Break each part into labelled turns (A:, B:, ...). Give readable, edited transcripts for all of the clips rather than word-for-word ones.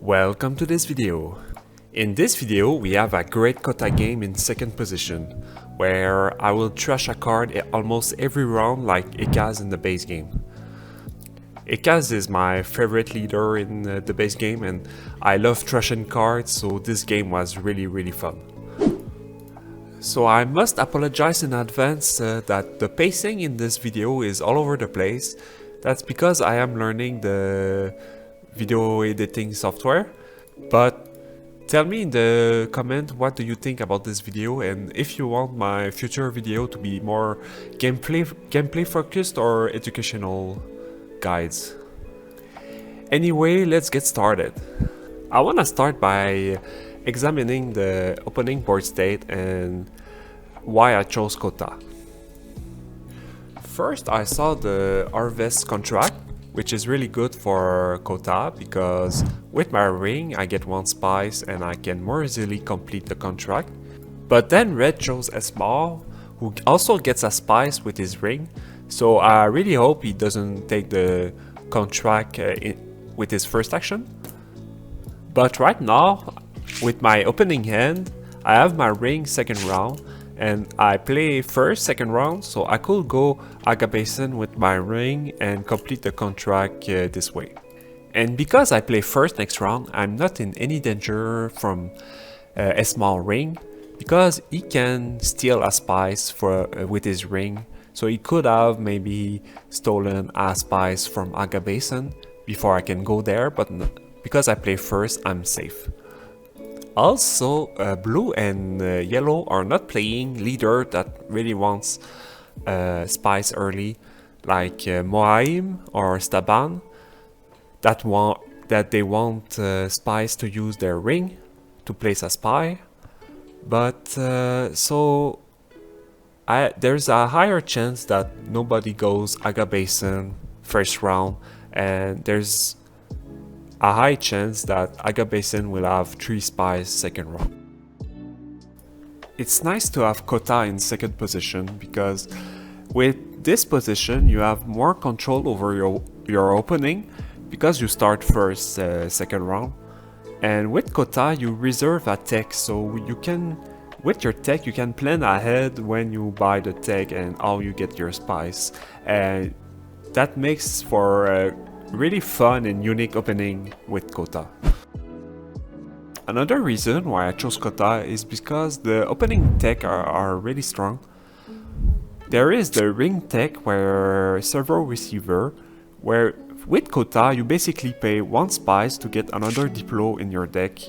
A: Welcome to this video. In this video we have a great Kota game in second position, where I will trash a card almost every round like Ecaz in the base game. Ecaz is my favorite leader in the base game and I love trashing cards, so this game was really fun. So I must apologize in advance that the pacing in this video is all over the place. That's because I am learning the video editing software. But tell me in the comment what do you think about this video, and if you want my future video to be more gameplay focused or educational guides. Anyway, let's get started. I want to start by examining the opening board state and why I chose Kota. First, I saw the Harvest contract, which is really good for Kota because with my ring I get one spice and I can more easily complete the contract. But then Red chose Esmal, who also gets a spice with his ring, so I really hope he doesn't take the contract with his first action. But right now, with my opening hand, I have my ring second round, and I play first, second round, so I could go Agabasin with my ring and complete the contract this way. And because I play first next round, I'm not in any danger from a small ring, because he can steal a spice with his ring, so he could have maybe stolen a spice from Agabasin before I can go there, but because I play first, I'm safe. Also, blue and yellow are not playing leader that really wants spice early, like Moaim or Staban, that they want spice to use their ring to place a spy. But so there's a higher chance that nobody goes Agabasin first round, and there's a high chance that Agabasin will have 3 spies second round. It's nice to have Kota in second position because with this position you have more control over your opening because you start first second round. And with Kota you reserve a tech, so you can, with your tech you can plan ahead when you buy the tech and how you get your spies, and that makes for a really fun and unique opening with Kota. Another reason why I chose Kota is because the opening tech are really strong. There is the ring tech where servo receiver, where with Kota you basically pay 1 spice to get another Diplo in your deck,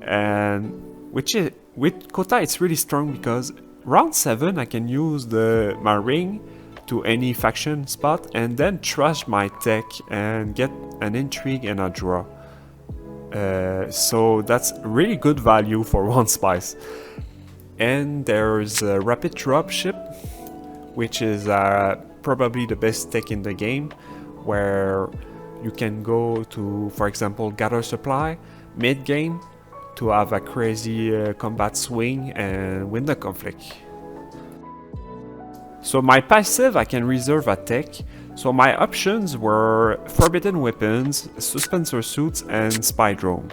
A: and with Kota it's really strong because round 7 I can use my ring to any faction spot and then trash my tech and get an intrigue and a draw. So that's really good value for 1 spice. And there's a rapid dropship, which is probably the best tech in the game, where you can go to, for example, gather supply mid game to have a crazy combat swing and win the conflict. So my passive, I can reserve a tech. So my options were Forbidden Weapons, Suspensor Suits, and Spydrone.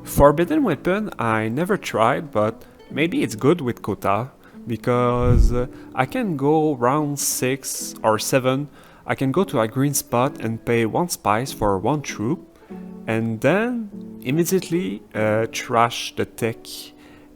A: Forbidden Weapon I never tried, but maybe it's good with Kota, because I can go round 6 or 7, I can go to a green spot and pay 1 spice for 1 troop, and then immediately trash the tech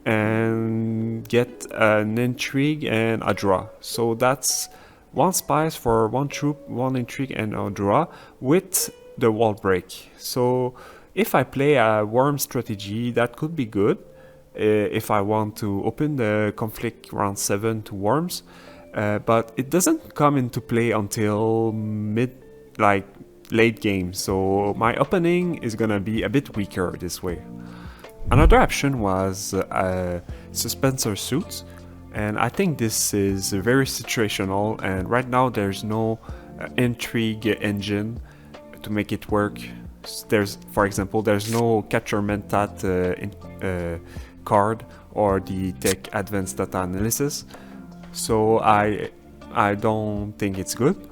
A: and get an intrigue and a draw. So that's 1 spice for 1 troop, 1 intrigue and a draw with the wall break. So if I play a worm strategy, that could be good if I want to open the conflict round 7 to worms, but it doesn't come into play until late game, so my opening is gonna be a bit weaker this way. Another option was Suspensor Suits, and I think this is very situational, and right now there's no intrigue engine to make it work. For example, there's no Capture Mentat card or the Tech Advanced Data Analysis, so I don't think it's good.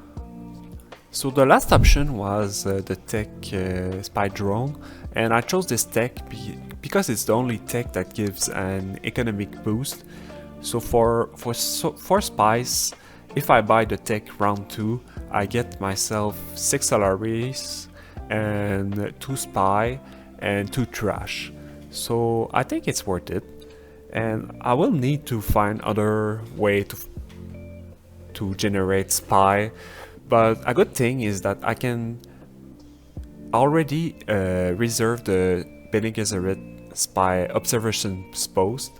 A: So the last option was the tech Spydrone, and I chose this tech because it's the only tech that gives an economic boost. So for spies, if I buy the tech round 2, I get myself 6 salaries and 2 spy and 2 trash. So I think it's worth it, and I will need to find other way to generate spy. But a good thing is that I can already reserve the Bene Gesserit spy observation post,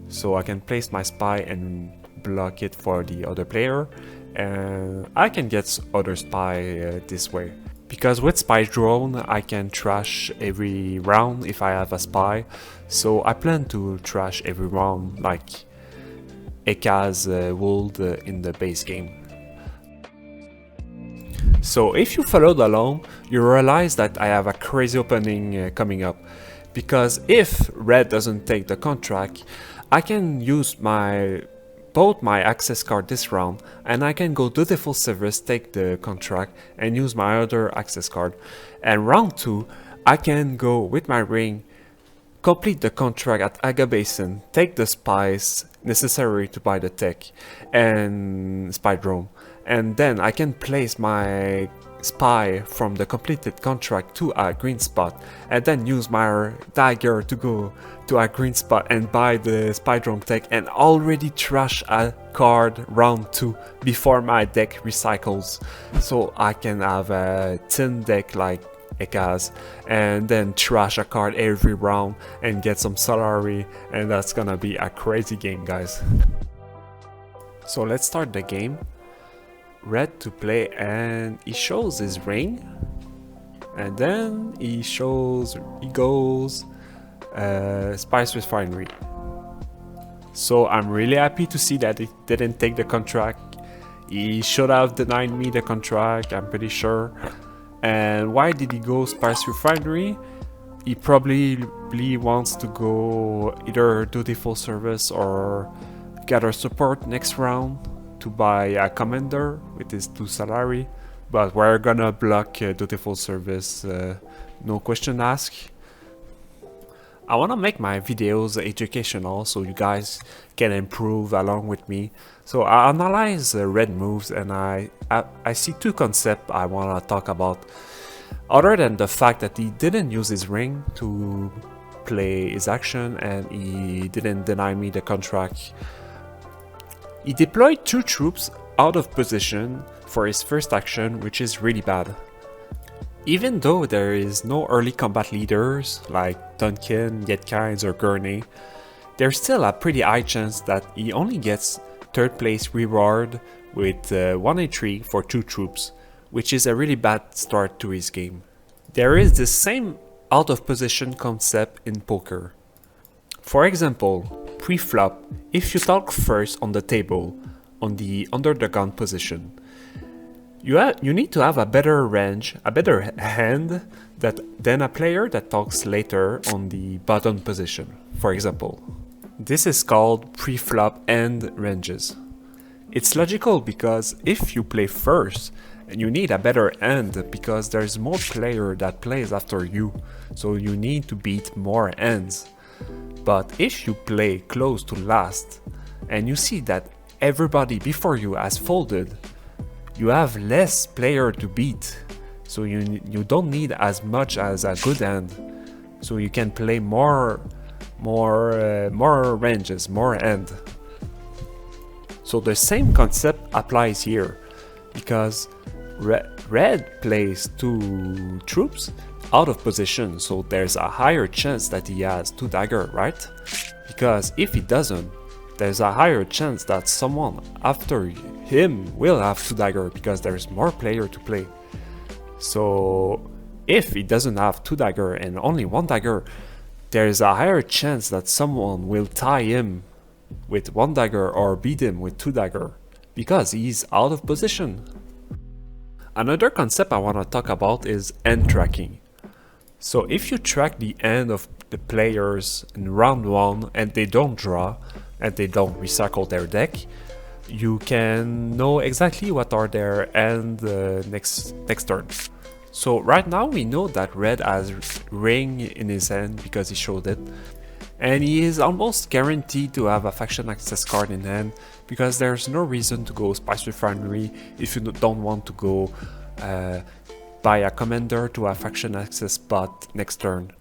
A: so I can place my spy and block it for the other player, and I can get other spy this way. Because with Spydrone I can trash every round if I have a spy, so I plan to trash every round like Ecaz would in the base game. So if you followed along, you realize that I have a crazy opening coming up, because if red doesn't take the contract, I can use both my access card this round, and I can go Dutiful Service, take the contract, and use my other access card. And round 2, I can go with my ring, complete the contract at Aga Basin, take the spies necessary to buy the tech and Spydrone, and then I can place my spy from the completed contract to a green spot, and then use my dagger to go to a green spot and buy the Spydrone tech, and already trash a card round 2 before my deck recycles, so I can have a tin deck like Ecaz, and then trash a card every round and get some salary, and that's gonna be a crazy game, guys. So let's start the game. Red to play, and he shows his ring, and then he goes Spice Refinery. So I'm really happy to see that he didn't take the contract. He should have denied me the contract, I'm pretty sure. And why did he go Spice Refinery? He probably wants to go either Dutiful Service or gather support next round to buy a commander with his 2 salary, but we're gonna block Dutiful Service, no question asked. I wanna make my videos educational so you guys can improve along with me. So I analyze red moves, and I see 2 concepts I wanna talk about. Other than the fact that he didn't use his ring to play his action and he didn't deny me the contract, he deployed 2 troops out of position for his first action, which is really bad. Even though there is no early combat leaders like Duncan, Ecaz or Gurney, there's still a pretty high chance that he only gets 3rd place reward with 1 for 2 troops, which is a really bad start to his game. There is the same out of position concept in poker. For example, pre-flop, if you talk first on the table, on the under the gun position, you need to have a better range, a better hand than a player that talks later on the bottom position, for example. This is called pre-flop end ranges. It's logical because if you play first, you need a better hand because there's more player that plays after you, so you need to beat more hands. But if you play close to last and you see that everybody before you has folded, you have less player to beat, so you don't need as much as a good hand, so you can play more ranges, more hand. So the same concept applies here, because red plays 2 troops out of position, so there's a higher chance that he has 2 dagger, right? Because if he doesn't, there's a higher chance that someone after him will have 2 dagger because there's more player to play. So if he doesn't have 2 dagger and only 1 dagger, there's a higher chance that someone will tie him with 1 dagger or beat him with 2 dagger because he's out of position. Another concept I want to talk about is end tracking. So if you track the end of the players in round 1 and they don't draw and they don't recycle their deck, you can know exactly what are there and next turn. So right now we know that red has ring in his hand because he showed it, and he is almost guaranteed to have a faction access card in hand because there's no reason to go Spice Refinery if you don't want to go buy a commander to a faction access spot next turn.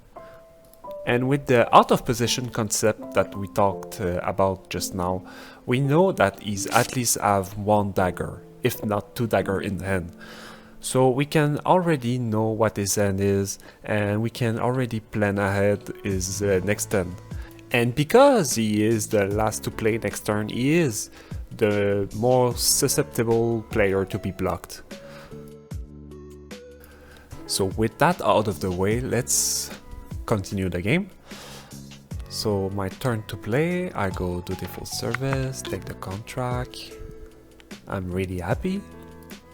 A: And with the out of position concept that we talked about just now, we know that he's at least have one dagger, if not two dagger in hand. So we can already know what his hand is, and we can already plan ahead his next turn. And because he is the last to play next turn, he is the more susceptible player to be blocked. So with that out of the way, let's continue the game. So my turn to play, I go dutiful service, take the contract. I'm really happy.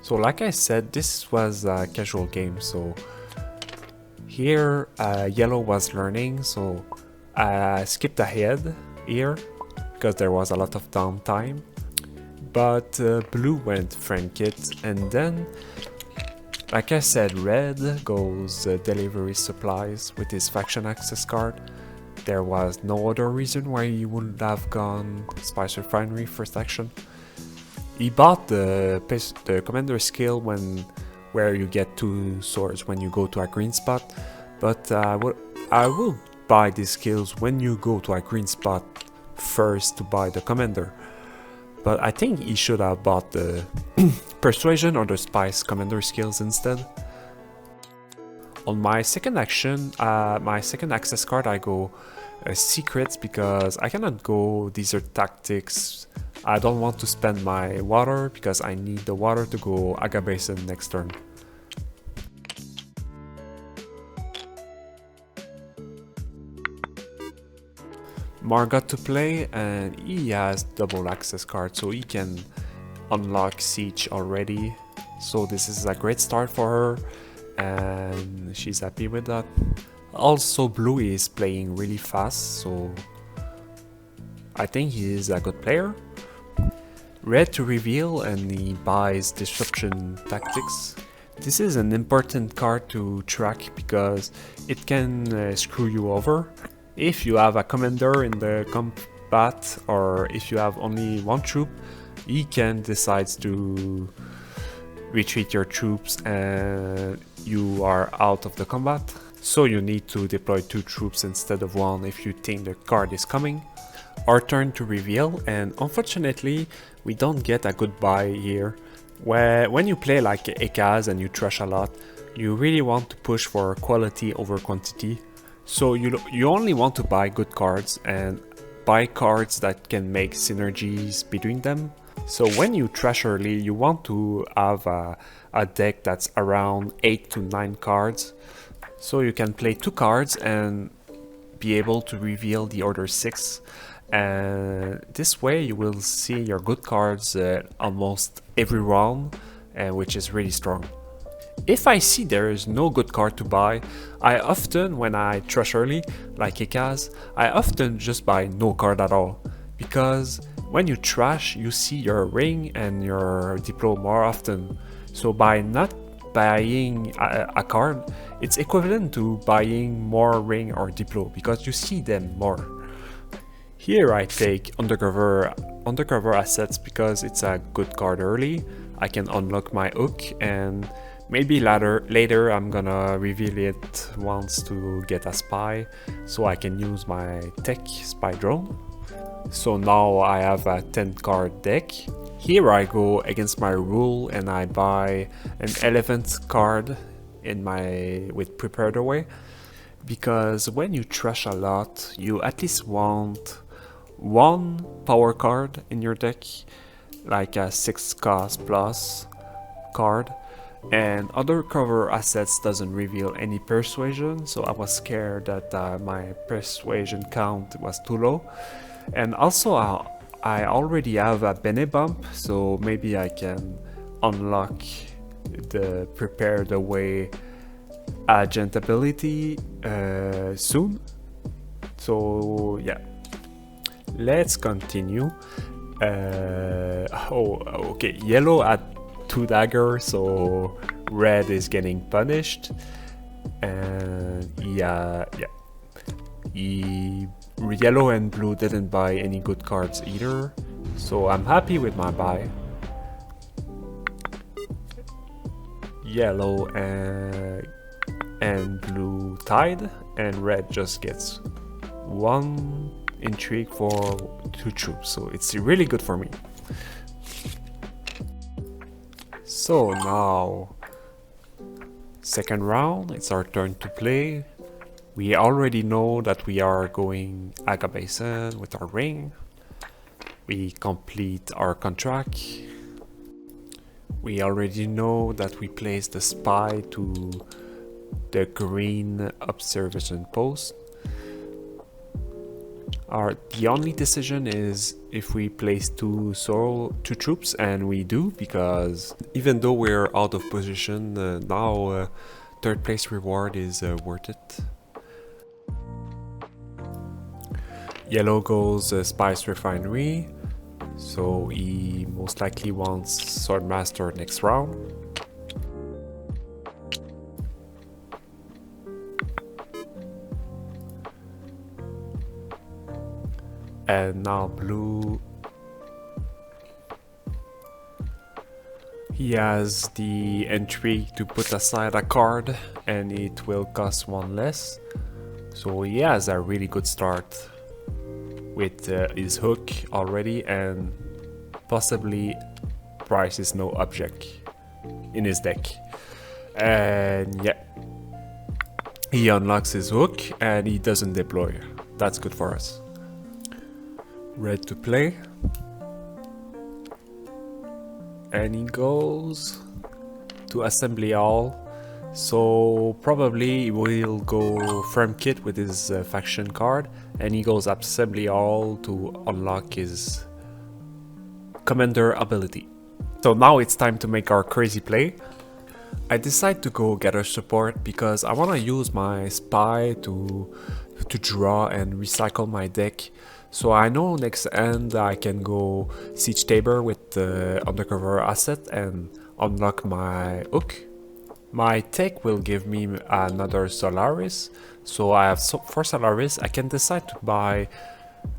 A: So like I said, this was a casual game, so here yellow was learning, so I skipped ahead here because there was a lot of downtime. But blue went friend kit, and then like I said, red goes delivery supplies with his faction access card. There was no other reason why he wouldn't have gone Spice Refinery first action. He bought the commander skill where you get 2 swords when you go to a green spot, but I will buy these skills when you go to a green spot first to buy the commander. But I think he should have bought the persuasion or the spice commander skills instead. On my second action, my second access card, I go secrets because I cannot go desert tactics. I don't want to spend my water because I need the water to go Aga Basin next turn. Mar got to play, and he has double access card, so he can unlock siege already. So this is a great start for her, and she's happy with that. Also blue is playing really fast, so I think he is a good player. Red to reveal, and he buys disruption tactics. This is an important card to track because it can screw you over. If you have a commander in the combat, or if you have only one troop, he can decide to retreat your troops and you are out of the combat. So you need to deploy 2 troops instead of 1 if you think the card is coming. Our turn to reveal, and unfortunately we don't get a good buy here. When you play like Ecaz and you trash a lot, you really want to push for quality over quantity. So you only want to buy good cards and buy cards that can make synergies between them. So when you trash early, you want to have a deck that's around 8 to 9 cards. So you can play 2 cards and be able to reveal the other 6. And this way you will see your good cards almost every round, which is really strong. If I see there is no good card to buy, I often, when I trash early, like Ecaz, I often just buy no card at all. Because when you trash, you see your ring and your diplo more often. So by not buying a card, it's equivalent to buying more ring or diplo because you see them more. Here I take undercover assets because it's a good card early. I can unlock my hook, and maybe later I'm gonna reveal it once to get a spy, so I can use my tech Spydrone. So now I have a 10 card deck. Here I go against my rule and I buy an elephant card with prepared away, because when you trash a lot, you at least want 1 power card in your deck, like a 6 cost plus card, and undercover assets doesn't reveal any persuasion, so I was scared that my persuasion count was too low. And also I already have a Bene bump, so maybe I can unlock the prepared away agent ability soon. So yeah, let's continue. Oh, okay. Yellow had 2 daggers, so red is getting punished. And yeah. Yellow and blue didn't buy any good cards either, so I'm happy with my buy. Yellow and blue tied, and red just gets 1 intrigue for 2 troops, so it's really good for me. So now, second round, it's our turn to play. We already know that we are going Aga Basin with our ring. We complete our contract. We already know that we place the spy to the green observation post. The only decision is if we place two troops, and we do, because even though we're out of position now, third place reward is worth it. Yellow goes Spice Refinery, so he most likely wants Swordmaster next round. And now blue, he has the intrigue to put aside a card, and it will cost 1 less. So he has a really good start with his hook already, and possibly price is no object in his deck. And yeah, he unlocks his hook and he doesn't deploy. That's good for us. Red to play, and he goes to assembly hall, so probably he will go frame kit with his faction card, and he goes assembly hall to unlock his commander ability. So now it's time to make our crazy play. I decide to go gather support because I want to use my spy to draw and recycle my deck. So I know next end I can go Siege Tabor with the undercover asset and unlock my hook. My tech will give me another Solaris, so I have 4 Solaris. I can decide to buy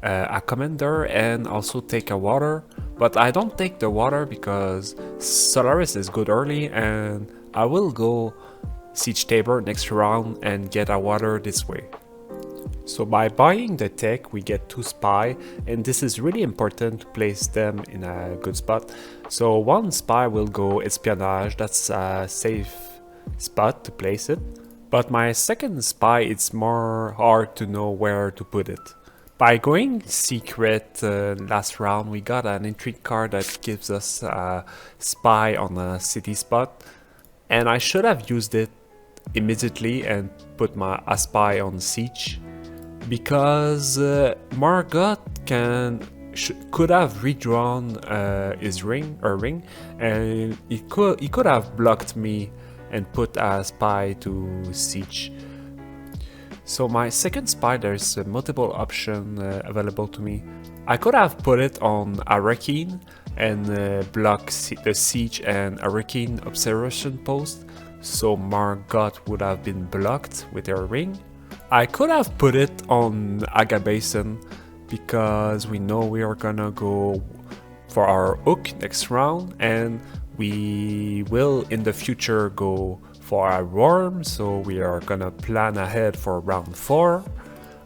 A: a commander and also take a water, but I don't take the water because Solaris is good early, and I will go Siege Tabor next round and get a water this way. So by buying the tech we get 2 spy, and this is really important to place them in a good spot. So 1 spy will go espionage, that's a safe spot to place it. But my second spy, it's more hard to know where to put it. By going secret last round, we got an intrigue card that gives us a spy on a city spot, and I should have used it immediately and put a spy on siege, because Margot could have redrawn his ring, and he could have blocked me and put a spy to siege. So my second spy, there's multiple options available to me. I could have put it on Hurricane and block the siege and Hurricane observation post, so Margot would have been blocked with her ring. I could have put it on Aga Basin because we know we are gonna go for our hook next round, and we will in the future go for a worm, so we are gonna plan ahead for round 4.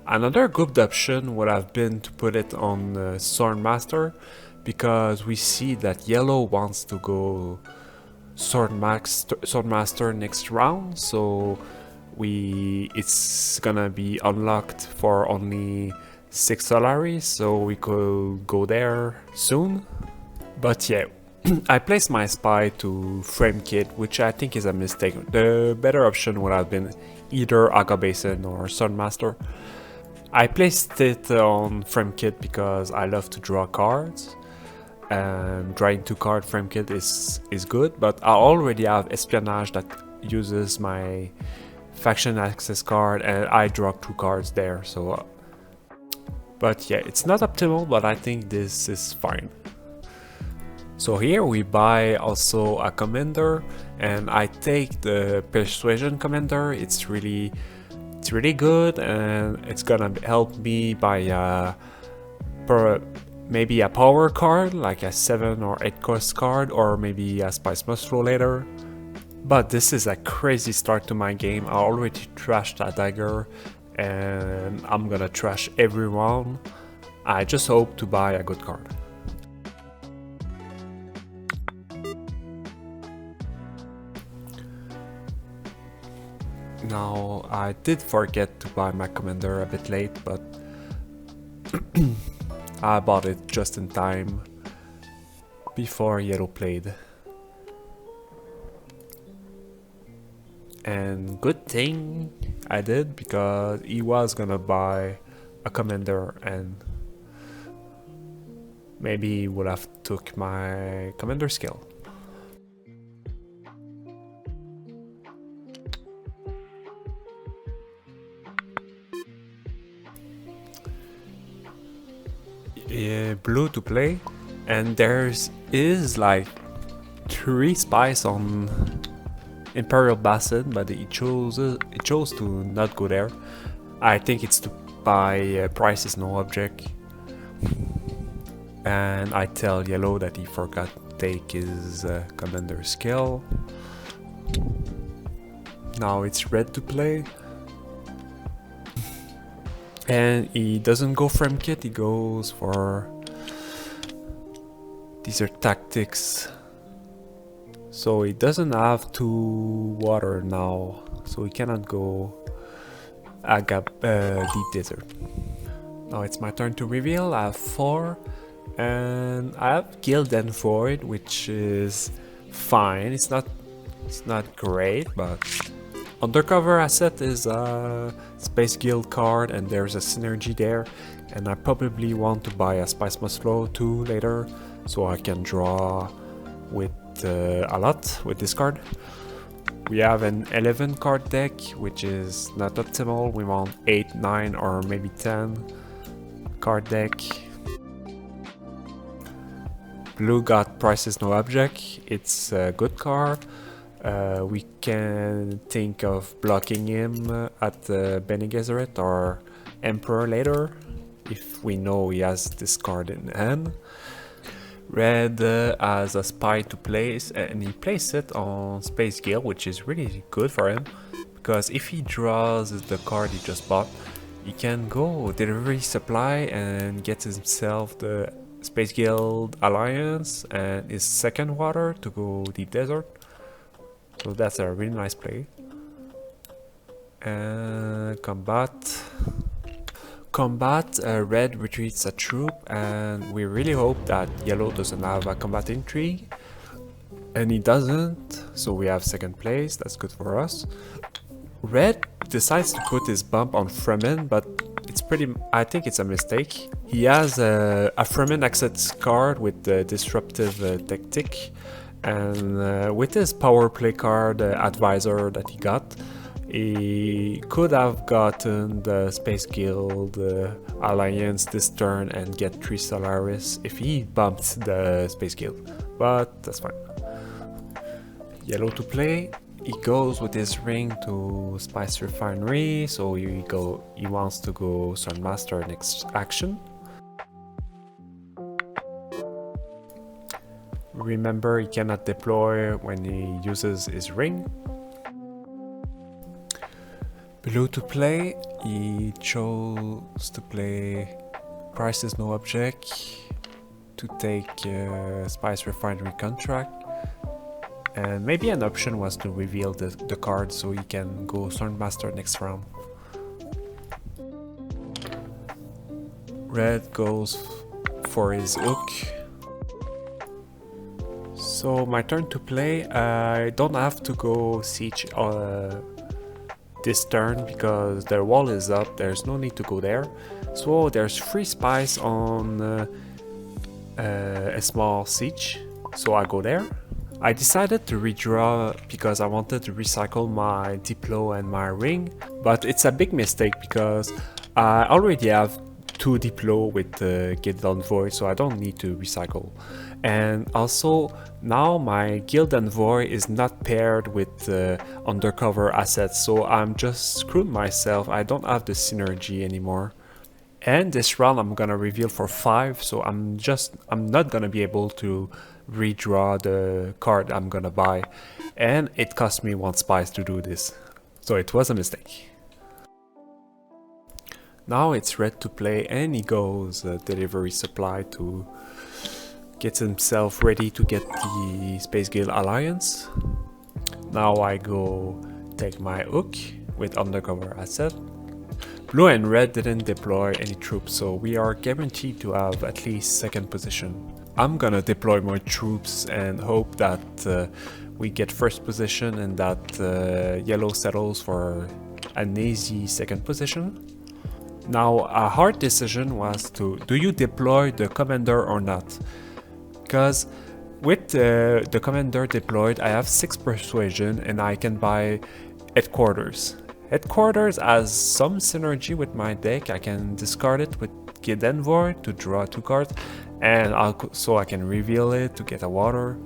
A: Another good option would have been to put it on Swordmaster, because we see that yellow wants to go Swordmaster next round, so it's gonna be unlocked for only 6 Solaris, so we could go there soon. But yeah, I placed my spy to frame kit, which I think is a mistake. The better option would have been either Aga Basin or Swordmaster. I placed it on frame kit because I love to draw cards, and drawing 2 card frame kit is good, but I already have espionage that uses my faction access card, and I draw 2 cards there, so but yeah, it's not optimal, but I think this is fine. So here we buy also a commander, and I take the persuasion commander. It's really good, and it's gonna help me buy maybe a power card like a 7 or 8 cost card, or maybe a spice muscle later. But this is a crazy start to my game. I already trashed a dagger, and I'm gonna trash every round. I just hope to buy a good card. Now, I did forget to buy my commander a bit late, but I bought it just in time before yellow played. And good thing I did, because he was gonna buy a commander and maybe he would have took my commander skill. Blue to play, and is like 3 spies on Imperial Basin, but it chose to not go there. I think it's to buy price is no object, and I tell yellow that he forgot to take his commander skill. Now it's red to play, and he doesn't go frame kit, he goes for these are tactics. So he doesn't have 2 water now, so he cannot go deep desert. Now it's my turn to reveal. I have 4, and I have Guild and Void, which is fine. It's not great, but Undercover Asset is a Space Guild card, and there's a synergy there, and I probably want to buy a Spice Must Flow too later, so I can draw with a lot with this card. We have an 11 card deck, which is not optimal. We want 8, 9 or maybe 10 card deck. Blue got Prices No Object. It's a good card. We can think of blocking him at Bene Gesserit or Emperor later, if we know he has this card in hand. Red has a spy to place, and he plays it on Space Guild, which is really good for him, because if he draws the card he just bought, he can go Delivery Supply and get himself the Space Guild Alliance and his second water to go Deep Desert. So that's a really nice play. And Combat, red retreats a troop, and we really hope that yellow doesn't have a combat intrigue, and he doesn't, so we have second place. That's good for us. Red decides to put his bump on Fremen, but I think it's a mistake. He has a Fremen access card with the disruptive tactic, and with his power play card advisor that he got, he could have gotten the Space Guild Alliance this turn and get 3 Solaris if he bumped the Space Guild, but that's fine. Yellow to play, he goes with his ring to Spice Refinery, so he wants to go Sunmaster next action. Remember, he cannot deploy when he uses his ring. Blue to play, he chose to play Prices No Object to take Spice Refinery contract, and maybe an option was to reveal the card so he can go Swordmaster next round. Red goes for his hook. So my turn to play. I don't have to go siege this turn because their wall is up, there's no need to go there. So there's 3 spies on a small siege, so I go there. I decided to redraw because I wanted to recycle my Diplo and my ring, but it's a big mistake because I already have 2 Diplo with the Guild Envoy, so I don't need to recycle. And also, now my Guild Envoy is not paired with undercover assets, so I'm just screwed myself. I don't have the synergy anymore. And this round I'm gonna reveal for 5, so I'm not gonna be able to redraw the card I'm gonna buy. And it cost me 1 spice to do this, so it was a mistake. Now it's red to play, and he goes delivery supply to get himself ready to get the Space Guild Alliance. Now I go take my hook with undercover asset. Blue and red didn't deploy any troops, so we are guaranteed to have at least 2nd position. I'm gonna deploy more troops and hope that we get 1st position and that yellow settles for an easy 2nd position. Now a hard decision was do you deploy the commander or not? Because with the commander deployed I have 6 persuasion and I can buy headquarters. Headquarters has some synergy with my deck. I can discard it with Guild Envoy to draw 2 cards, and so I can reveal it to get a water.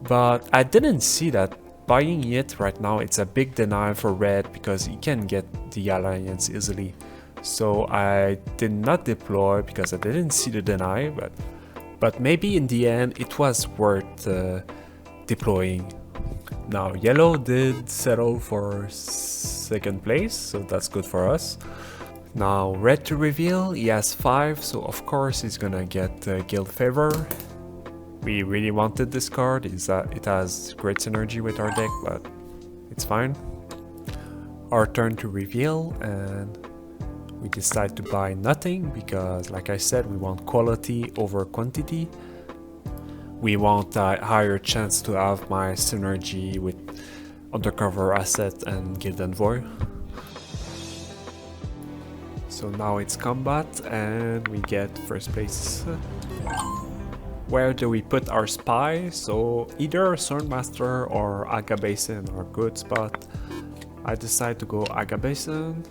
A: But I didn't see that buying it right now, it's a big deny for red because he can get the alliance easily. So I did not deploy because I didn't see the deny, but maybe in the end it was worth deploying. Now yellow did settle for 2nd place, so that's good for us. Now red to reveal, he has 5, so of course he's gonna get guild favor. We really wanted this card, it has great synergy with our deck, but it's fine. Our turn to reveal, and we decide to buy nothing because, like I said, we want quality over quantity. We want a higher chance to have my synergy with undercover asset and Guild Envoy. So now it's combat and we get 1st place. Where do we put our spy? So either Swordmaster or Aga Basin are good spot. I decide to go Aga Basin.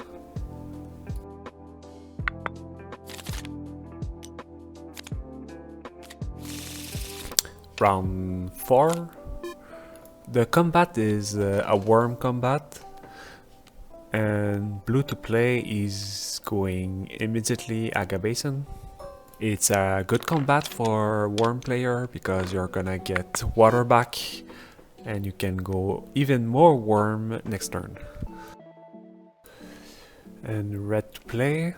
A: Round 4. The combat is a worm combat, and blue to play is going immediately Aga Basin. It's a good combat for worm player because you're gonna get water back and you can go even more worm next turn. And red to play.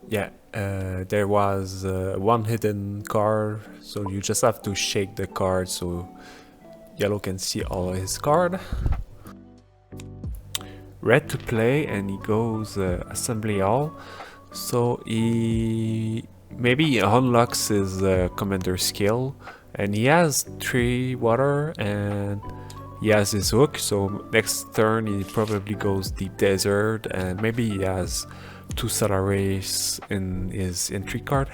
A: Yeah, there was 1 hidden card, so you just have to shake the card so yellow can see all his card. Red to play, and he goes assembly hall, so he unlocks his commander skill, and he has 3 water and he has his hook, so next turn he probably goes deep desert, and maybe he has 2 Solaris in his entry card.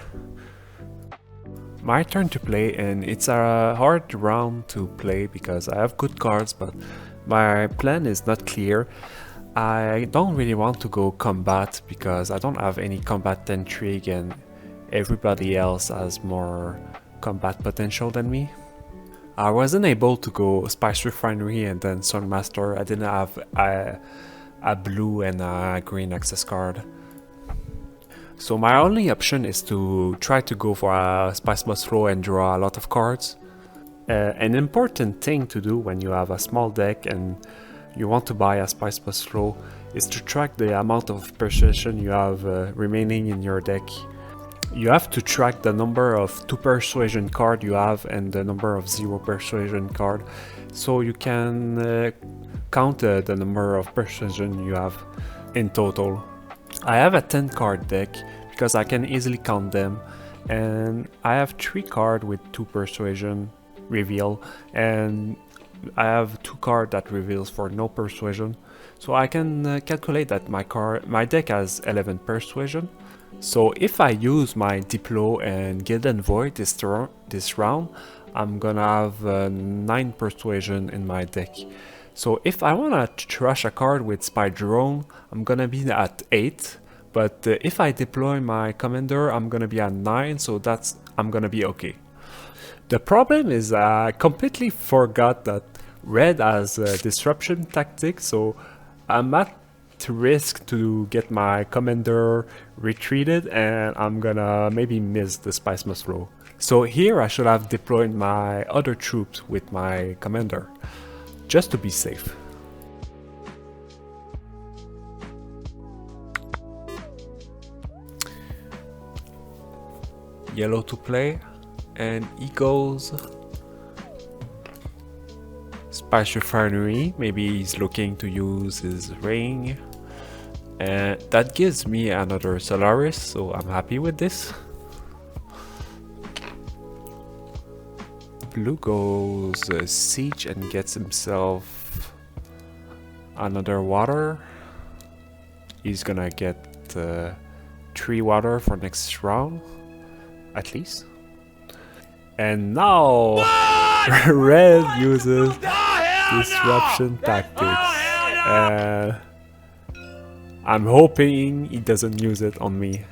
A: My turn to play, and it's a hard round to play because I have good cards, but my plan is not clear. I don't really want to go combat because I don't have any combat intrigue and everybody else has more combat potential than me. I wasn't able to go Spice Refinery and then Swordmaster. I didn't have a blue and a green access card. So my only option is to try to go for a Spice Boss Flow and draw a lot of cards. An important thing to do when you have a small deck and you want to buy a Spice Boss Flow is to track the amount of persuasion you have remaining in your deck. You have to track the number of 2 persuasion card you have and the number of 0 persuasion card, so you can count the number of persuasion you have in total. I have a 10 card deck because I can easily count them, and I have 3 cards with 2 persuasion reveal, and I have 2 cards that reveals for no persuasion, so I can calculate that my deck has 11 persuasion. So if I use my Diplo and Guild Envoy this round, I'm gonna have 9 persuasion in my deck. So if I wanna trash a card with Spydrone, I'm gonna be at 8, But if I deploy my commander, I'm gonna be at 9, so I'm gonna be okay. The problem is I completely forgot that red has disruption tactics, so I'm at risk to get my commander retreated, and I'm gonna maybe miss the spice must flow. So here I should have deployed my other troops with my commander, just to be safe. Yellow to play, and he goes Spice Refinery. Maybe he's looking to use his ring, and that gives me another Solaris, so I'm happy with this. Blue goes Siege and gets himself another water. He's gonna get 3 water for next round, at least. And now red uses disruption tactics, and I'm hoping he doesn't use it on me.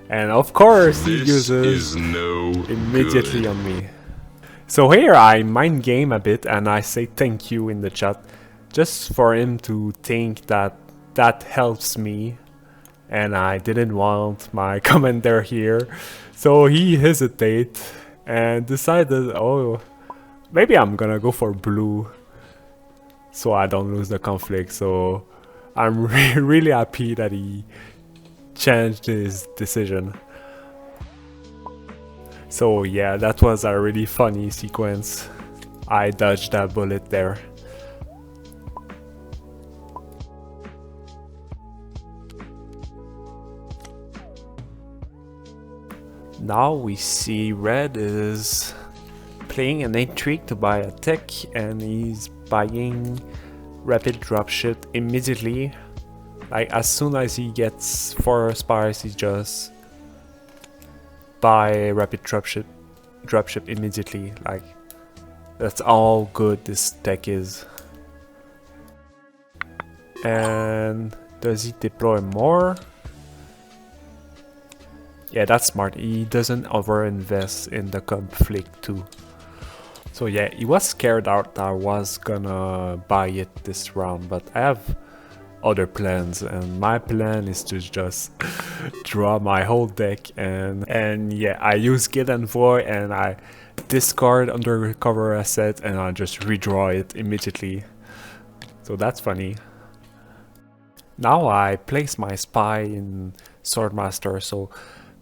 A: And of course he uses immediately on me. So here I mind game a bit and I say thank you in the chat, just for him to think that that helps me, and I didn't want my commander here. So he hesitated and decided, oh, maybe I'm gonna go for blue so I don't lose the conflict. So I'm really happy that he changed his decision. So yeah, that was a really funny sequence. I dodged that bullet there. Now we see red is playing an intrigue to buy a tech, and he's buying rapid dropship immediately. Like as soon as he gets 4 spies, he just buy rapid dropship immediately. Like that's all good this tech is. And does he deploy more? Yeah, that's smart. He doesn't overinvest in the conflict too. So yeah, he was scared out that I was gonna buy it this round, but I have other plans, and my plan is to just draw my whole deck, and yeah, I use Guild Envoy and I discard undercover asset and I just redraw it immediately. So that's funny. Now I place my spy in Swordmaster, so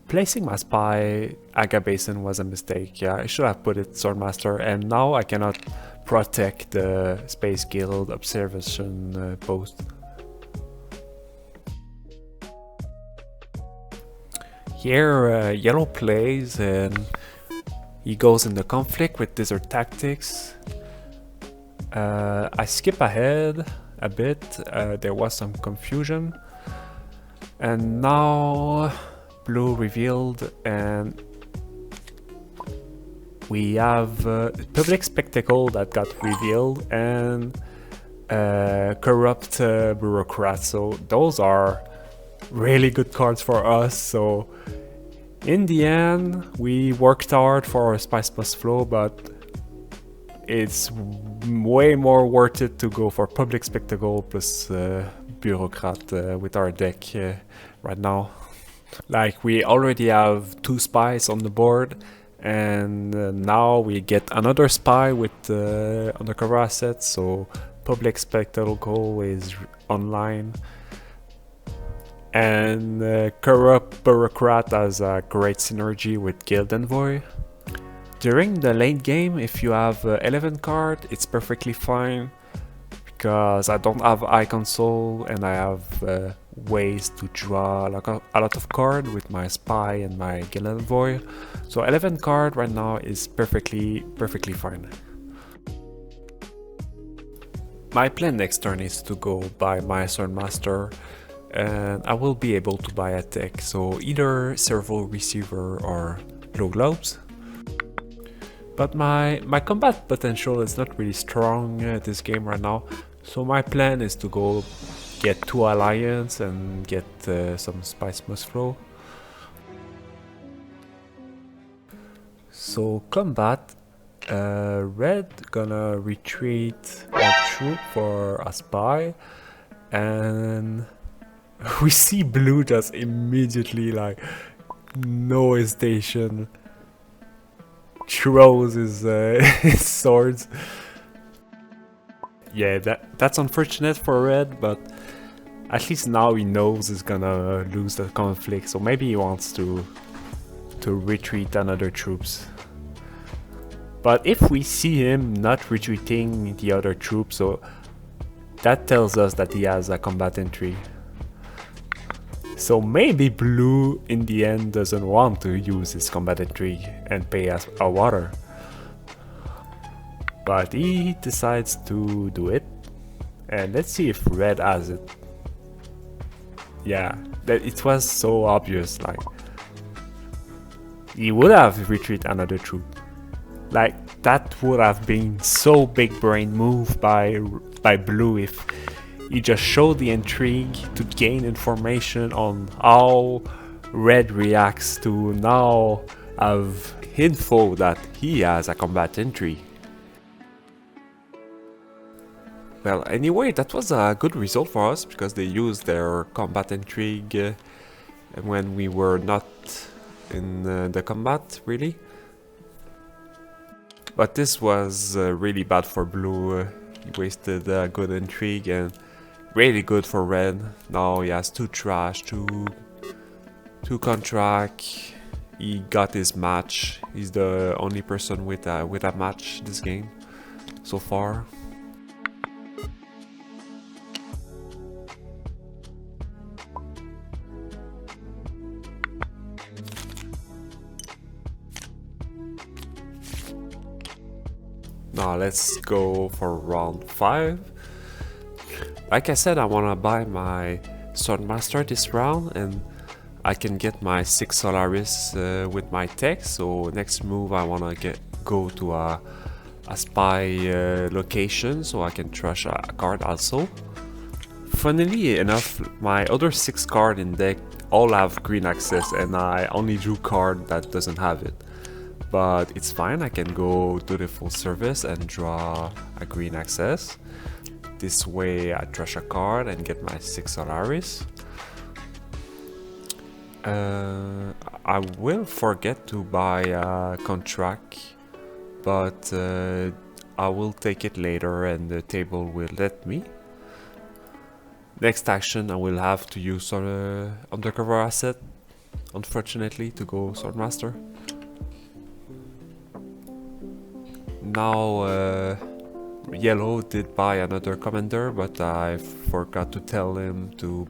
A: placing my spy Aga Basin was a mistake. Yeah, I should have put it Swordmaster, and now I cannot protect the Space Guild observation post. Here yellow plays and he goes in the conflict with Desert Tactics. I skip ahead a bit, there was some confusion, and now blue revealed, and we have Public Spectacle that got revealed, and Corrupt Bureaucrat. So those are really good cards for us. So in the end we worked hard for our Spice Must Flow, but it's way more worth it to go for Public Spectacle plus Bureaucrat with our deck right now. Like we already have 2 spies on the board, and now we get another spy with undercover assets, so Public Spectacle is online. And Corrupt Bureaucrat has a great synergy with Guild Envoy. During the late game, if you have 11 card, it's perfectly fine, because I don't have Eye Console and I have ways to draw a lot of card with my spy and my Guild Envoy. So 11 card right now is perfectly fine. My plan next turn is to go buy my Swordmaster, and I will be able to buy a tech, so either Servo Receiver or Glow Globes. But my combat potential is not really strong this game right now, so my plan is to go get 2 alliance and get some spice must flow. So combat, red gonna retreat a troop for a spy, and we see blue just immediately, like, no hesitation, throws his, his swords. Yeah, that's unfortunate for red, but at least now he knows he's gonna lose the conflict, so maybe he wants to retreat another troops. But if we see him not retreating the other troops, so that tells us that he has a combat entry. So maybe blue in the end doesn't want to use his combat entry and pay us a water. But he decides to do it. And let's see if red has it. Yeah, it was so obvious, like he would have retreated another troop. Like, that would have been so big brain move by blue if he just showed the intrigue to gain information on how red reacts to now have info that he has a combat entry. Well, anyway, that was a good result for us because they used their combat intrigue when we were not in the combat, really. But this was really bad for blue. He wasted a good intrigue, and really good for red. Now he has 2 trash, 2 contract. He got his match. He's the only person with a match this game so far. Now let's go for round 5. Like I said, I wanna buy my Swordmaster this round, and I can get my 6 Solaris with my tech. So next move I wanna go to a spy location so I can trash a card also. Funnily enough, my other 6 cards in deck all have green access, and I only drew card that doesn't have it. But it's fine, I can go to the full service and draw a green access. This way I trash a card and get my 6 Solaris. I will forget to buy a contract, but I will take it later and the table will let me. Next action I will have to use undercover asset, unfortunately, to go Swordmaster. Now yellow did buy another commander, but I forgot to tell him to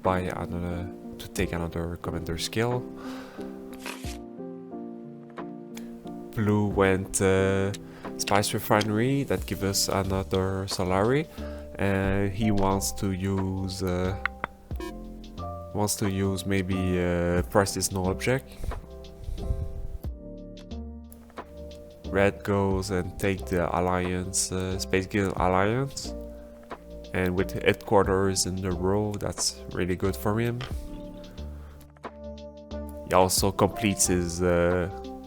A: take another commander skill. Blue went Spice Refinery, that gives us another Solari, and he wants to use maybe price is no object. Red goes and take the Alliance, Space Guild Alliance, and with headquarters in the row, that's really good for him. He also completes his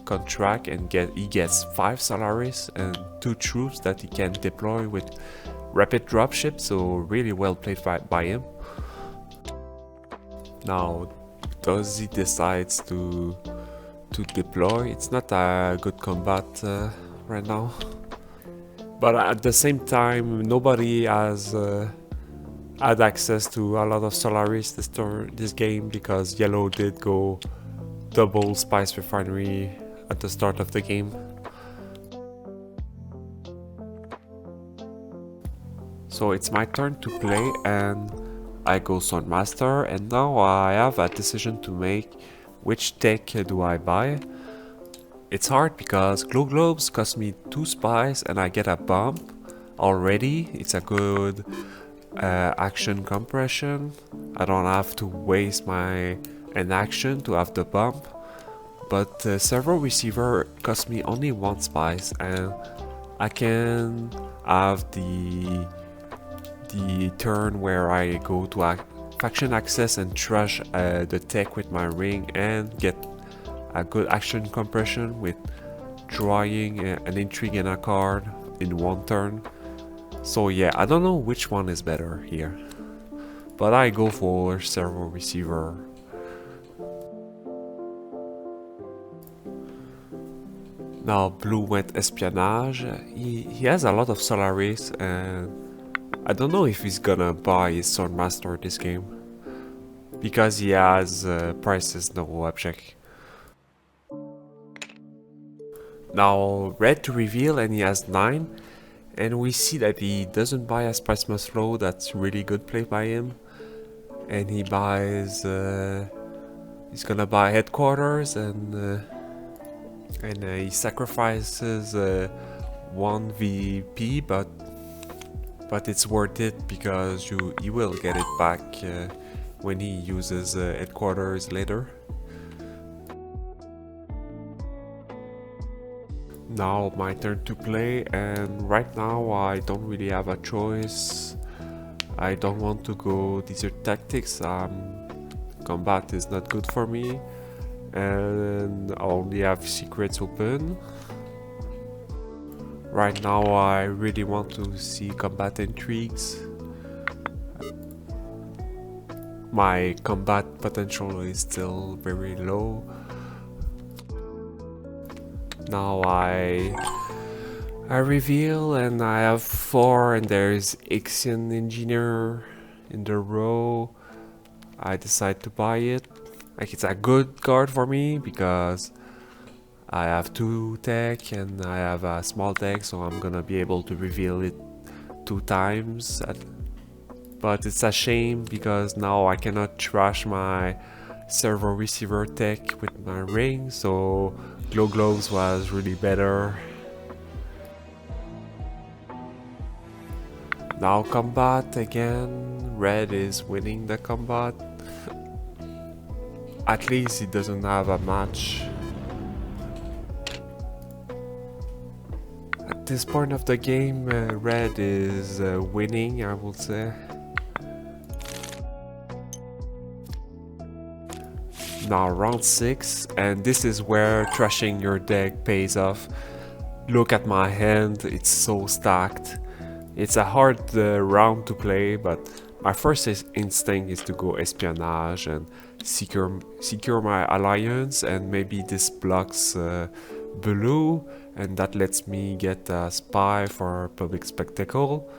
A: contract and he gets 5 Solaris and 2 troops that he can deploy with rapid dropship, so really well played by him. Now, does he decides to deploy? It's not a good combat right now, but at the same time nobody has had access to a lot of Solaris this game, because yellow did go double Spice Refinery at the start of the game. So it's my turn to play, and I go Swordmaster, and now I have a decision to make. Which tech do I buy? It's hard because Glow Globes cost me 2 spies and I get a bump already. It's a good action compression. I don't have to waste an action to have the bump. But Servo Receiver cost me only 1 spice, and I can have the the turn where I go to faction access and trash the tech with my ring and get a good action compression with drawing an intrigue and a card in one turn. So yeah, I don't know which one is better here, but I go for servo receiver. Now blue went espionage. He has a lot of Solaris and I don't know if he's gonna buy his Swordmaster this game because he has prices no object. Now red to reveal and he has 9 and we see that he doesn't buy a Spice Must Flow. That's really good play by him, and he buys he's gonna buy headquarters and he sacrifices 1 VP, but it's worth it because you will get it back when he uses headquarters later. Now my turn to play, and right now I don't really have a choice. I don't want to go desert tactics. Combat is not good for me, and I only have secrets open. Right now I really want to see combat intrigues. My combat potential is still very low. Now I reveal and I have 4 and there's Ixion Engineer in the row. I decide to buy it. Like, it's a good card for me because I have 2 tech and I have a small tech, so I'm gonna be able to reveal it 2 times. But it's a shame because now I cannot trash my servo receiver tech with my ring, so Glow Gloves was really better. Now combat again. Red is winning the combat. At least he doesn't have a match. At this point of the game, red is winning, I would say. Now round 6, and this is where trashing your deck pays off. Look at my hand, it's so stacked. It's a hard round to play, but my first instinct is to go espionage and secure my alliance, and maybe this blocks blue, and that lets me get a spy for public spectacle,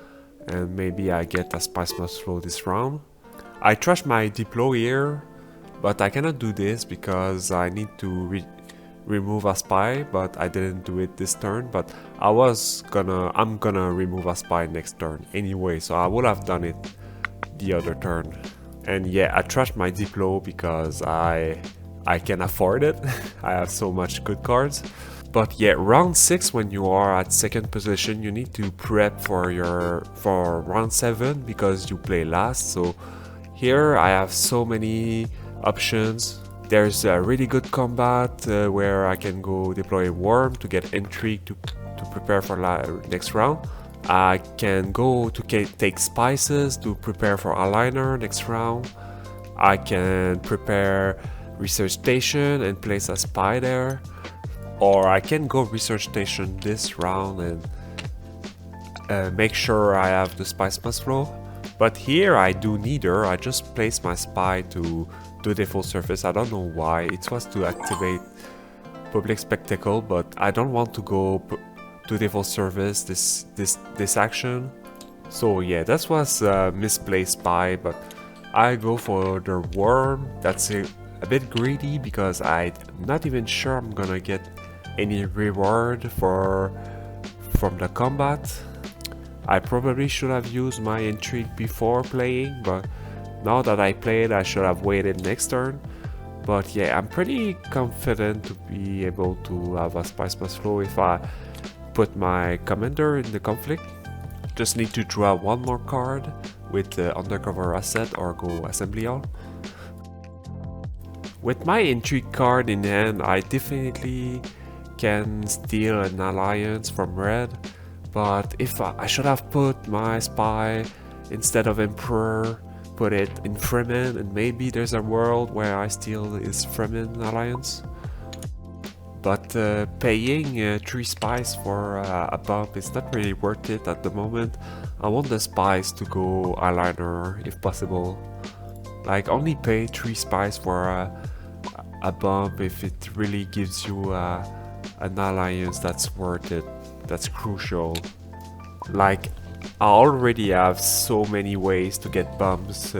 A: and maybe I get a Spice Must Flow this round. I trash my deploy here, but I cannot do this because I need to remove a spy, but I didn't do it this turn. But I'm gonna remove a spy next turn anyway, so I would have done it the other turn. And yeah, I trashed my deploy because I can afford it. I have so much good cards. But yeah, round 6, when you are at 2nd position, you need to prep for round 7 because you play last. So here I have so many options. There's a really good combat where I can go deploy Worm to get intrigue to prepare for next round. I can go to take spices to prepare for aligner next round. I can prepare research station and place a spy there, or I can go research station this round and make sure I have the Spice Must Flow. But here I do neither. I just place my spy to default surface. I don't know why. It was to activate public spectacle, but I don't want to go to default service this action. So yeah, that was a misplaced spy, but I go for the worm. That's a bit greedy because I'm not even sure I'm gonna get any reward from the combat. I probably should have used my intrigue before playing, but now that I played, I should have waited next turn. But yeah, I'm pretty confident to be able to have a Spice Must Flow if I put my commander in the conflict. Just need to draw one more card with the undercover asset or go assembly hall. With my intrigue card in hand, I definitely can steal an alliance from red. But if I should have put my spy instead of emperor, put it in Fremen, and maybe there's a world where I still is Fremen alliance. But paying 3 spies for a bump is not really worth it at the moment. I want the spies to go eyeliner if possible. Like, only pay 3 spies for a bump if it really gives you an alliance that's worth it, that's crucial. Like, I already have so many ways to get bumps,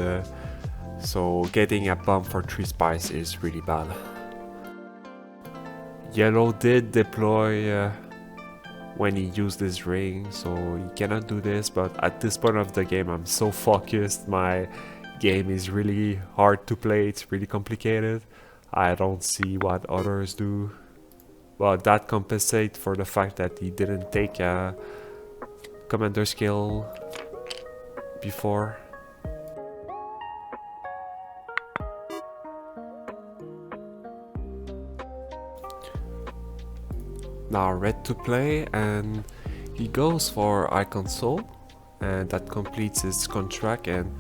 A: so getting a bump for 3 spies is really bad. Yellow did deploy when he used his ring, so he cannot do this, but at this point of the game I'm so focused, my game is really hard to play, it's really complicated. I don't see what others do, but that compensates for the fact that he didn't take a commander skill before. Now red to play, and he goes for Icon Soul, and that completes his contract, and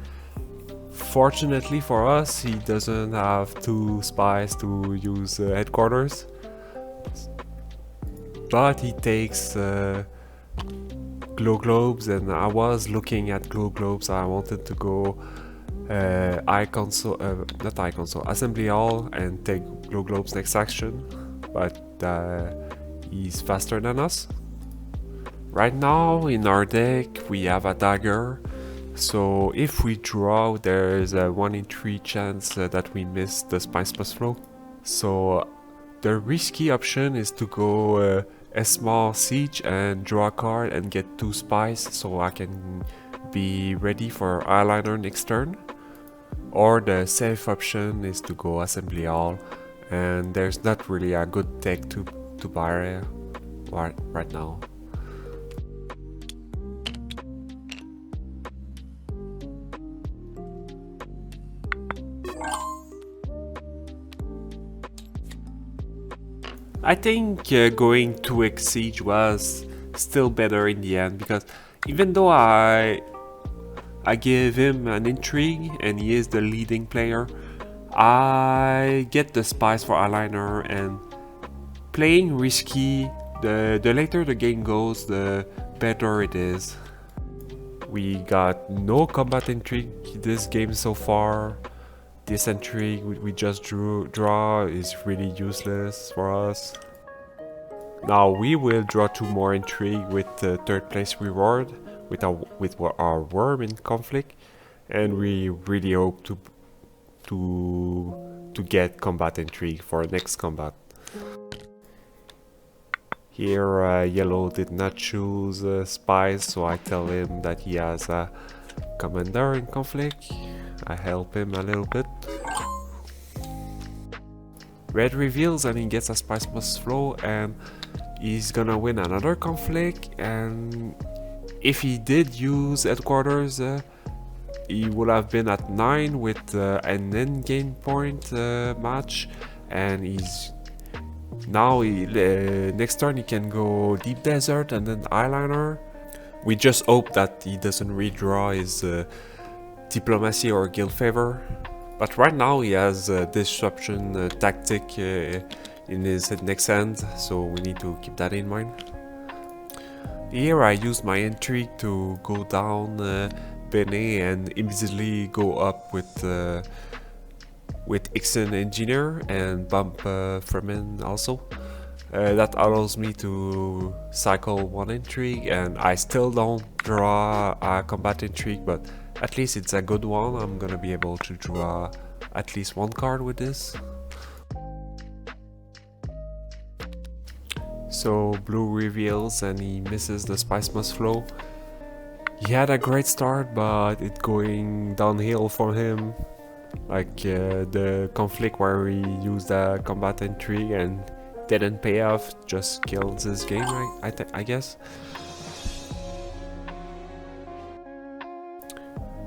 A: fortunately for us he doesn't have 2 spies to use headquarters, but he takes glow globes, and I was looking at glow globes. I wanted to go assembly hall and take glow globes next action, but he's faster than us. Right now in our deck we have a dagger, so if we draw there's a 1 in 3 chance that we miss the spice plus flow. So the risky option is to go a small siege and draw a card and get 2 spies so I can be ready for eyeliner next turn. Or the safe option is to go assembly hall, and there's not really a good deck to buy right now. I think going 2x siege was still better in the end, because even though I give him an intrigue and he is the leading player, I get the spies for eyeliner, and playing risky, the later the game goes, the better it is. We got no combat intrigue this game so far. This intrigue we just draw is really useless for us. Now we will draw 2 more intrigue with the 3rd place reward with our worm in conflict, and we really hope to get combat intrigue for next combat. Here yellow did not choose spies, so I tell him that he has a commander in conflict. I help him a little bit. Red reveals and he gets a spice plus flow, and he's gonna win another conflict, and if he did use headquarters he would have been at 9 with an end game point match, and he's now next turn he can go deep desert and then eyeliner. We just hope that he doesn't redraw his diplomacy or guild favor, but right now he has a disruption tactic in his next hand, so we need to keep that in mind. Here I use my intrigue to go down Bene and immediately go up with Ixen Engineer and bump Fremen also. That allows me to cycle 1 intrigue, and I still don't draw a combat intrigue, but at least it's a good one. I'm gonna be able to draw at least 1 card with this. So blue reveals and he misses the spice must flow. He had a great start, but it's going downhill for him. Like the conflict where he used a combat intrigue and didn't pay off, just killed his game, I guess.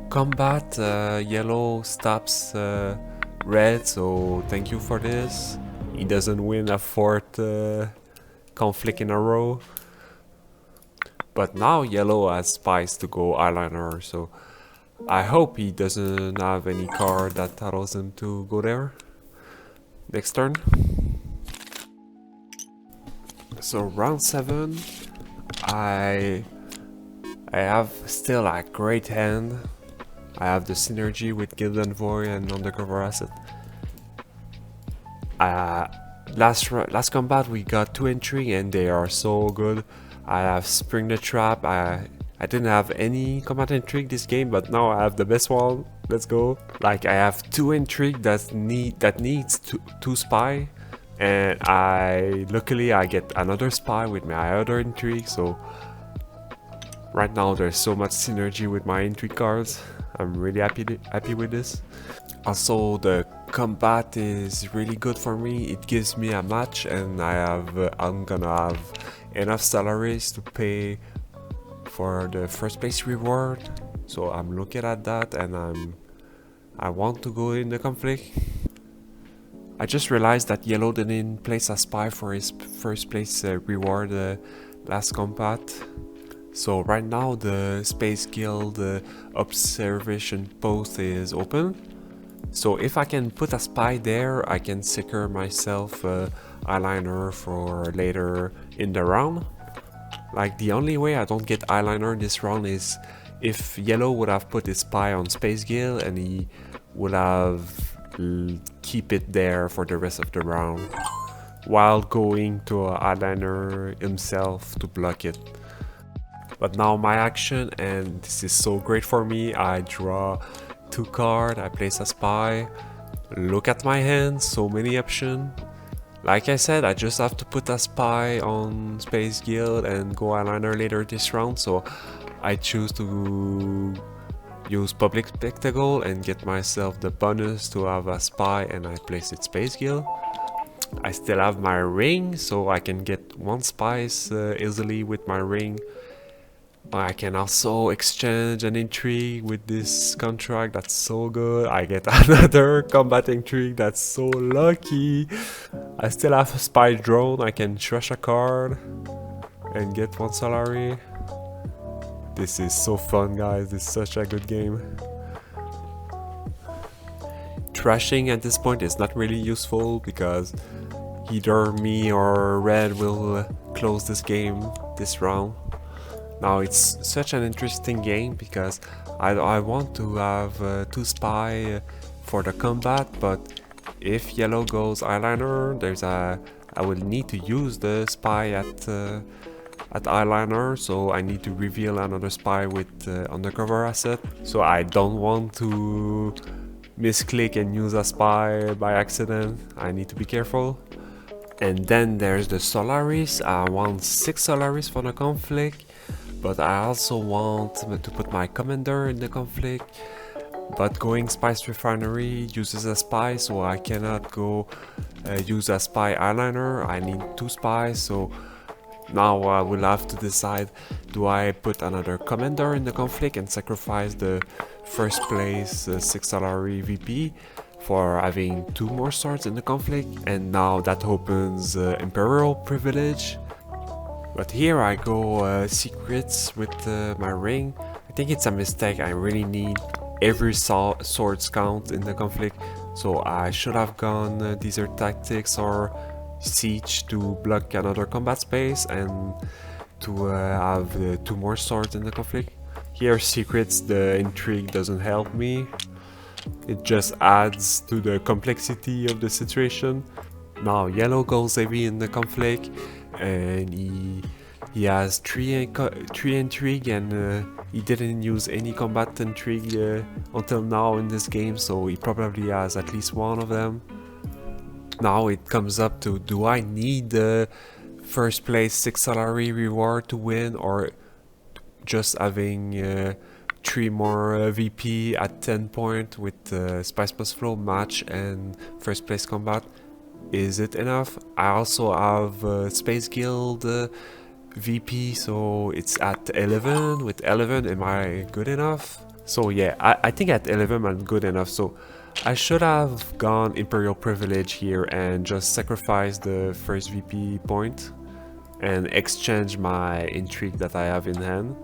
A: Combat, yellow stops red, so thank you for this. He doesn't win a 4th conflict in a row. But now yellow has spies to go eyeliner, so I hope he doesn't have any card that allows him to go there next turn. So round 7, I have still a great hand. I have the synergy with Guild Envoy and Undercover Asset. Last combat we got 2 intrigue and they are so good. I have Spring the Trap. I didn't have any combat intrigue this game, but now I have the best one. Let's go. Like I have 2 intrigue that needs 2 spy, and luckily I get another spy with my other intrigue. So right now there's so much synergy with my intrigue cards. I'm really happy with this. Also the combat is really good for me. It gives me a match, and I'm gonna have enough salaries to pay for the first place reward. So I'm looking at that, and I want to go in the conflict. I just realized that Yellow didn't place a spy for his first place reward last combat. So right now the Space Guild observation post is open. So if I can put a spy there, I can secure myself eyeliner for later in the round. Like the only way I don't get eyeliner this round is if Yellow would have put his spy on Space Guild and he would have keep it there for the rest of the round while going to eyeliner himself to block it. But now my action, and this is so great for me, I draw 2 cards, I place a spy, look at my hand, so many options. Like I said, I just have to put a spy on Space Guild and go eyeliner later this round, so I choose to use Public Spectacle and get myself the bonus to have a spy, and I place it Space Guild. I still have my ring, so I can get 1 spice easily with my ring. But I can also exchange an intrigue with this contract. That's so good. I get another combat intrigue. That's so lucky. I still have a Spydrone. I can trash a card and get 1 salary. This is so fun, guys. This is such a good game. Trashing at this point is not really useful because either me or Red will close this game this round. Now it's such an interesting game because I want to have 2 spy for the combat, but if Yellow goes eyeliner, I will need to use the spy at eyeliner, so I need to reveal another spy with Undercover Asset. So I don't want to misclick and use a spy by accident. I need to be careful. And then there's the Solaris. I want 6 Solaris for the conflict. But I also want to put my commander in the conflict. But going Spice Refinery uses a spy, so I cannot go use a spy eyeliner. I need 2 spies, so now I will have to decide, do I put another commander in the conflict and sacrifice the first place 6 salary VP for having 2 more swords in the conflict? And now that opens Imperial Privilege. But here I go secrets with my ring. I think it's a mistake. I really need every swords count in the conflict. So I should have gone Desert Tactics or Siege to block another combat space and to have 2 more swords in the conflict. Here secrets, the intrigue doesn't help me. It just adds to the complexity of the situation. Now Yellow goes heavy in the conflict, and he has 3 intrigue, and he didn't use any combat intrigue until now in this game, so he probably has at least 1 of them. Now it comes up to, do I need the first place 6 salary reward to win, or just having 3 more VP at 10 point with Spice Plus Flow match and first place combat? Is it enough? I also have Space Guild VP, so it's at 11. With 11, am I good enough? So yeah, I think at 11 I'm good enough. So I should have gone Imperial Privilege here and just sacrifice the first VP point and exchange my intrigue that I have in hand.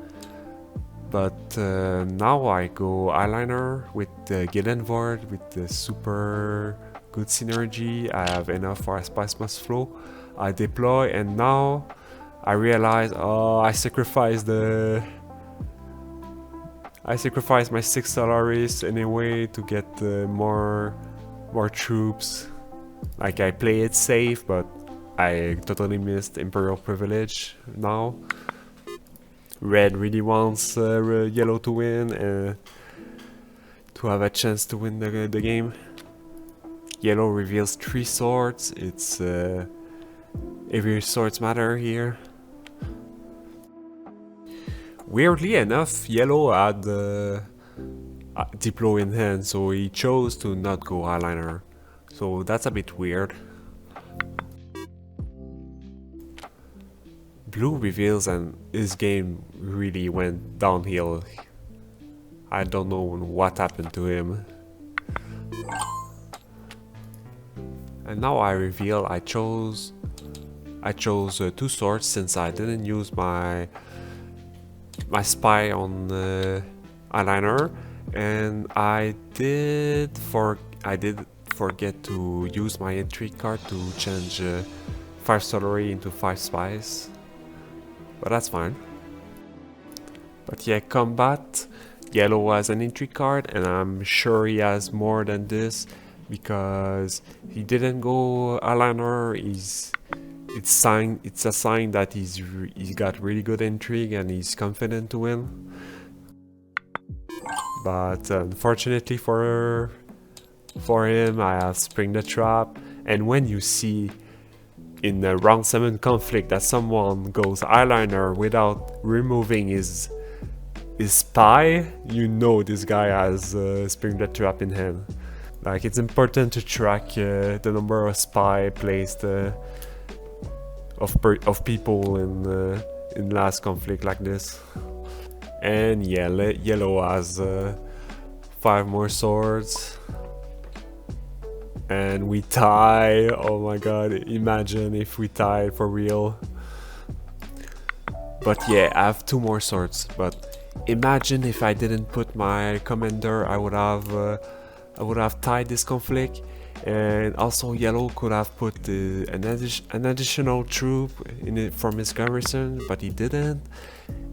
A: But now I go eyeliner with the Gillenvord with the super good synergy. I have enough for a Spice Must Flow. I deploy, and now I realize, oh, I sacrificed my 6 Solaris anyway to get more troops. Like, I play it safe, but I totally missed Imperial Privilege now. Red really wants yellow to win, to have a chance to win the game. Yellow reveals 3 swords. It's every swords matter here. Weirdly enough, yellow had Diplo in hand, so he chose to not go eyeliner. So that's a bit weird. Blue reveals, and his game really went downhill. I don't know what happened to him. And now I reveal I chose 2 swords since I didn't use my spy on eyeliner, and I did forget to use my intrigue card to change 5 Solary into 5 spies, but that's fine. But yeah, combat, yellow has an intrigue card, and I'm sure he has more than this because he didn't go eyeliner. It's a sign that he's got really good intrigue and he's confident to win. But unfortunately for him, I have Spring the Trap, and when you see in the round 7 conflict that someone goes eyeliner without removing his spy, you know this guy has Spring the Trap in hand. Like, it's important to track the number of spy placed of people in last conflict like this. And yeah, yellow has 5 more swords, and we tie. Oh my god, imagine if we tied for real. But yeah, I have 2 more swords, but imagine if I didn't put my commander, I would have tied this conflict. And also yellow could have put an additional troop in it from his garrison, but he didn't.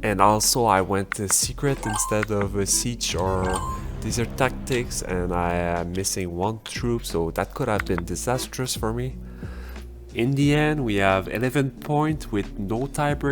A: And also I went secret instead of a siege or desert tactics, and I am missing 1 troop, so that could have been disastrous for me. In the end, we have 11 points with no tiebreak.